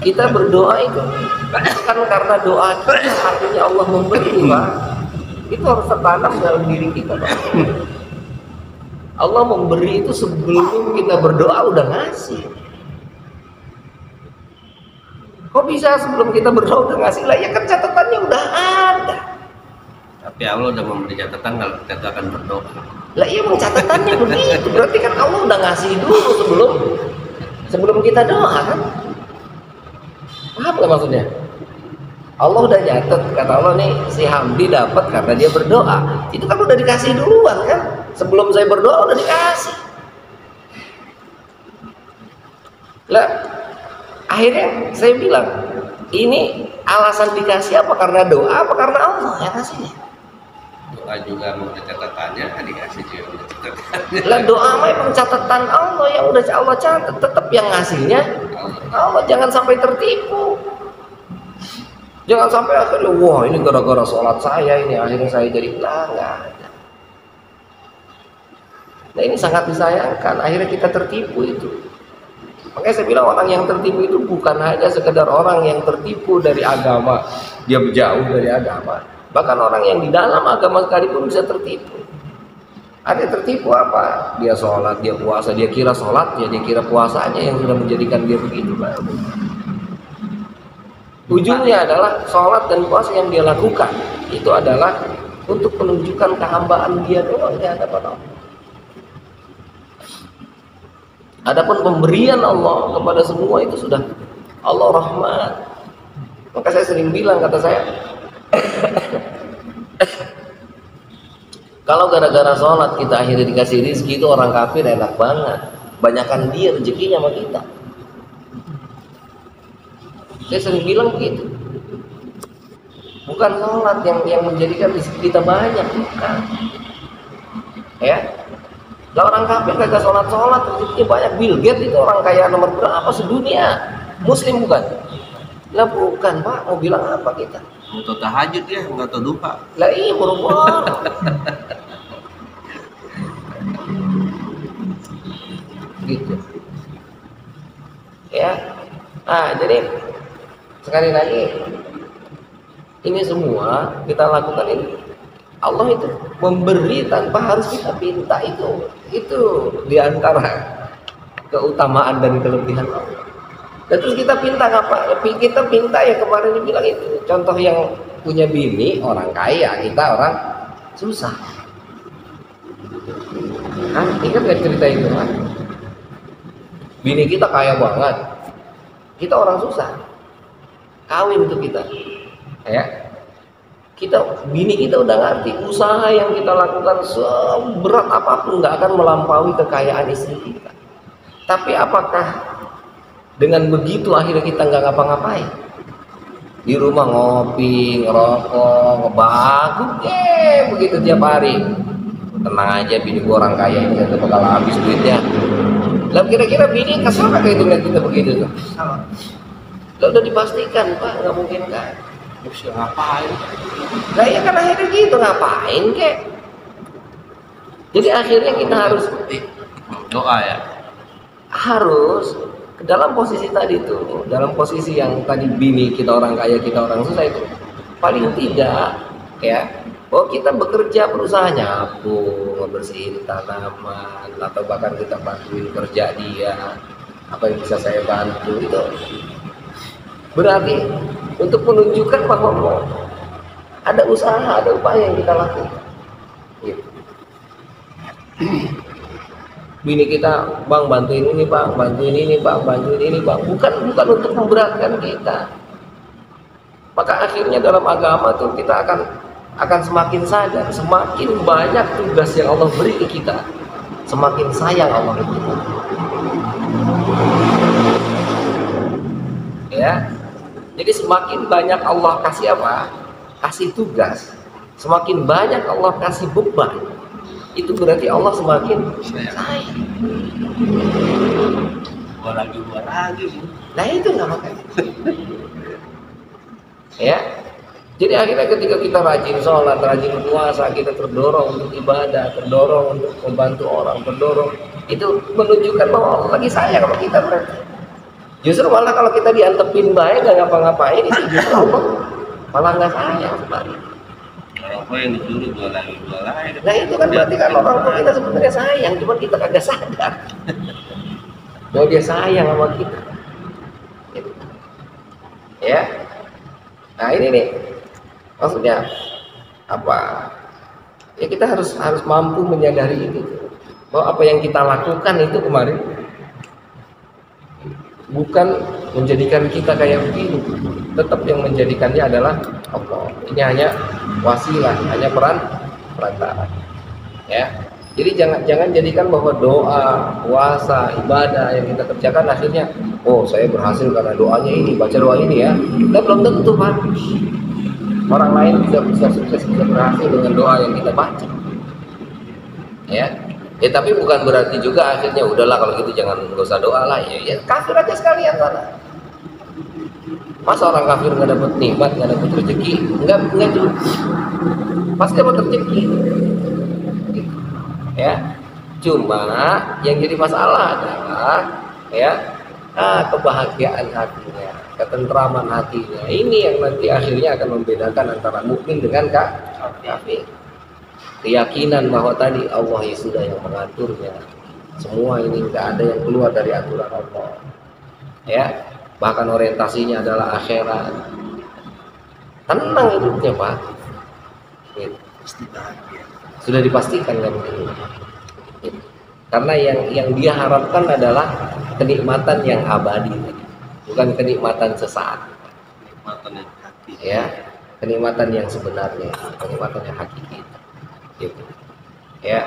Kita berdoa itu kan karena doa kita artinya Allah memberi, Pak. Itu harus tertanam dalam diri kita, Pak. Allah memberi itu sebelum kita berdoa udah ngasih. Kok bisa sebelum kita berdoa udah ngasih? Lah ya kan catatannya udah ada. Tapi Allah udah memberi catatan kalau kita akan berdoa. Lah iya emang catatannya begitu. Berarti kan Allah udah ngasih dulu sebelum kita doa kan? Paham gak maksudnya? Allah udah nyatet, kata Allah nih si Hamdi dapat karena dia berdoa. Itu kan udah dikasih duluan kan? Sebelum saya berdoa udah dikasih. Lah akhirnya saya bilang, ini alasan dikasih apa? Karena doa apa karena Allah yang kasihnya? Doa juga mau catatannya, dikasih juga catatannya. Lah doa mah emang catatan Allah yang udah Allah catat, tetap yang ngasihnya Allah. Jangan sampai tertipu. Jangan sampai akhirnya wah ini gara-gara sholat saya ini akhirnya saya jadi nggak ada. Nah ini sangat disayangkan, akhirnya kita tertipu itu. Makanya saya bilang orang yang tertipu itu bukan hanya sekedar orang yang tertipu dari agama, dia jauh dari agama. Bahkan orang yang di dalam agama sekalipun bisa tertipu. Ada yang tertipu apa? Dia sholat, dia puasa, dia kira sholatnya, dia kira puasanya yang sudah menjadikan dia begitu. Ujungnya adalah sholat dan puasa yang dia lakukan itu adalah untuk menunjukkan kehambaan dia doang di hadapan Allah. Adapun pemberian Allah kepada semua itu sudah Allah rahmat. Maka saya sering bilang, kata saya, kalau gara-gara sholat kita akhirnya dikasih rezeki itu orang kafir enak banget. Banyakan dia rezekinya sama kita. Saya sering bilang begitu. Bukan sholat yang menjadikan rezeki kita banyak, bukan. Ya. Lah orang kafir kagak sholat rezekinya banyak. Bill Gates itu orang kaya nomor berapa sedunia? Muslim bukan? Lah bukan, Pak. Mau bilang apa kita? Mau tahajud ya, nggak tahu duha. Lah iya buru-buru. Gitu. Ya. Nah, jadi sekali lagi ini semua kita lakukan ini Allah itu memberi tanpa harus kita minta, itu diantara keutamaan dan kelebihan Allah. Dan terus kita minta apa? Kita minta ya kemarin dibilang itu contoh yang punya bini orang kaya, kita orang susah. Ingat gak cerita itu kan? Bini kita kaya banget, kita orang susah. Kawin tuh kita, ya. Bini kita udah ngerti usaha yang kita lakukan seberat apapun nggak akan melampaui kekayaan istri kita. Tapi apakah dengan begitu akhirnya kita nggak ngapa-ngapain? Di rumah ngopi, ngerokok, ngebakut, begitu tiap hari. Tenang aja, bini gua orang kaya ini gak bakal habis duitnya. Lah kira-kira bini kesel nggak itu lihat kita begitu tuh? Lah udah dipastikan, Pak, nggak mungkin kan? Bisa ngapain? Lah ya kan akhirnya gitu, ngapain kek? Jadi akhirnya kita harus doa ya. Harus ke dalam posisi tadi tuh, dalam posisi yang tadi bini kita orang kaya, kita orang susah itu paling tidak ya. Oh kita bekerja berusaha nyapu, ngebersihin tanaman, atau bahkan kita bantuin kerja dia, apa yang bisa saya bantu itu. Berarti untuk menunjukkan bahwa ada usaha, ada upaya yang kita lakukan. Gitu. Bini kita, bang bantuin ini bang, bantuin ini bang, bantuin ini bang. Bukan untuk memberatkan kita. Maka akhirnya dalam agama tuh kita akan semakin sadar, semakin banyak tugas yang Allah beri ke kita, semakin sayang Allah ke kita. Ya. Jadi semakin banyak Allah kasih apa? Kasih tugas. Semakin banyak Allah kasih beban. Itu berarti Allah semakin sayang. Gua lagi. Nah itu nggak makanya. Ya. Jadi akhirnya ketika kita rajin sholat, rajin puasa, kita terdorong untuk ibadah, terdorong untuk membantu orang, terdorong. Itu menunjukkan bahwa Allah lagi sayang sama kita berarti. Justru malah kalau kita diantepin baik nggak ngapa-ngapain, itu justru Allah malah nggak sayang sebalik. Orang tua yang disuruh dua lagi. Nah itu kan berarti kan orang tua kita sebenarnya sayang, cuma kita kagak sadar bahwa dia sayang sama kita. Gitu. Ya, nah ini nih maksudnya apa? Ya kita harus mampu menyadari itu, bahwa apa yang kita lakukan itu kemarin bukan menjadikan kita kayak begini, tetap yang menjadikannya adalah Allah. Ini hanya wasilah, hanya perantara. Ya, jadi jangan jadikan bahwa doa, puasa, ibadah yang kita kerjakan akhirnya, oh saya berhasil karena doanya ini, baca doa ini ya. Kita belum tentu Pak. Orang lain bisa sukses, bisa berhasil dengan doa yang kita baca. Ya tapi bukan berarti juga akhirnya udahlah kalau gitu jangan nggak usah doa lah, ya kafir aja sekalian sana. Masa orang kafir nggak dapat nikmat, nggak dapat rezeki? Enggak juga. Pasti dapat rezeki. Ya, cuma yang jadi masalah adalah kebahagiaan hatinya, ketentraman hatinya. Ini yang nanti akhirnya akan membedakan antara mukmin dengan kafir. Keyakinan bahwa tadi Allah yang sudah yang mengaturnya. Semua ini nggak ada yang keluar dari aturan Allah. Ya, bahkan orientasinya adalah akhirat. Tenang hidupnya Pak. Gitu. Sudah dipastikan kan gitu. Karena yang dia harapkan adalah kenikmatan yang abadi, bukan kenikmatan sesaat. Kenikmatan yang hakiki. Ya, kenikmatan yang sebenarnya, kenikmatan yang hakiki. Gitu. Ya,